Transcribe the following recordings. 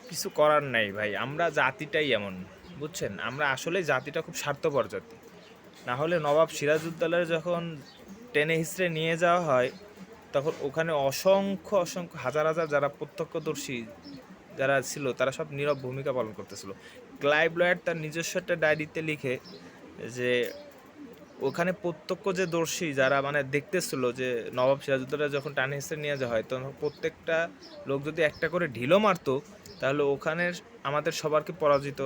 কিছু করার নাই ভাই, আমরা জাতিটাই এমন, বুঝছেন? আমরা আসলে জাতিটা খুব স্বার্থপর জাতি। না হলে নবাব সিরাজউদ্দৌলার যখন টেনে হিসড়ে নিয়ে যাওয়া হয়, তখন ওখানে অসংখ্য অসংখ্য হাজার হাজার যারা প্রত্যক্ষদর্শী যারা ছিল, তারা সব নীরব ভূমিকা পালন করতেছিল। ক্লাইভ লয়েড তার নিজস্ব একটা ডায়েরিতে লিখে যে ওখানে প্রত্যক্ষ যে দর্শী যারা মানে দেখতেছিল যে নবাব সিরাজউদ্দৌলা যখন টানে হিসেবে নিয়ে যাওয়া হয়, তখন প্রত্যেকটা লোক যদি একটা করে ঢিলও মারতো, তাহলে ওখানে আমাদের সবারকে পরাজিত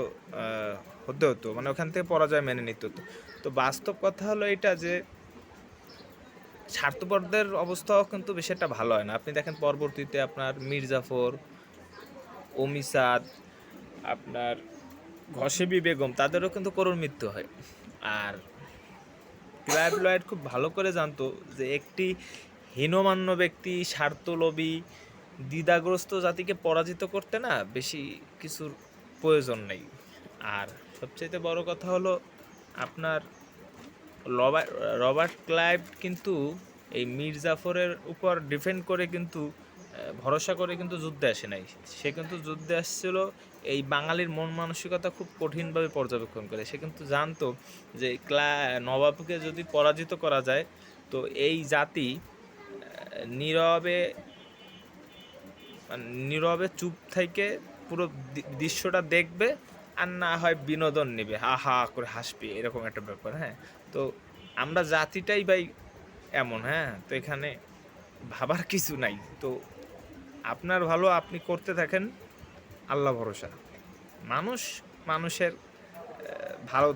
হতে হতো, মানে ওখান থেকে পরাজয় মেনে নিতে হতো। তো বাস্তব কথা হলো এটা যে স্বার্থপরদের অবস্থাও কিন্তু বেশি একটা ভালো হয় না। আপনি দেখেন পরবর্তীতে আপনার মির্জাফর, ওমিসাদ, আপনার ঘসেবি বেগম, তাদেরও কিন্তু করুণ মৃত্যু হয়। আর ক্লাইভ লয়েড খুব ভালো করে জানতো যে একটি হীনমান্য ব্যক্তি, স্বার্থলোভী, দ্বিধাগ্রস্ত জাতিকে পরাজিত করতে না বেশি কিছুর প্রয়োজন নেই। আর সবচেয়ে বড় কথা হলো আপনার রবার্ট ক্লাইভ কিন্তু এই মীর জাফরের উপর ডিফেন্ড করে কিন্তু ভরসা করে কিন্তু যুদ্ধে আসে নাই। সে কিন্তু যুদ্ধে আসছিল এই বাঙালির মন মানসিকতা খুব কঠিনভাবে পর্যবেক্ষণ করে। সে কিন্তু জানতো যে নবাবকে যদি পরাজিত করা যায়, তো এই জাতি নীরবে নীরবে চুপ থেকে পুরো দৃশ্যটা দেখবে, আর না হয় বিনোদন নেবে, হা হা করে হাসবে, এরকম একটা ব্যাপার। হ্যাঁ, তো আমরা জাতিটাই ভাই এমন। হ্যাঁ, তো এখানে ভাবার কিছু নাই। তো আপনার ভালো আপনি করতে থাকেন, আল্লাহ ভরসা। মানুষ মানুষের ভালো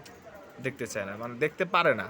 দেখতে চায় না, মানে দেখতে পারে না।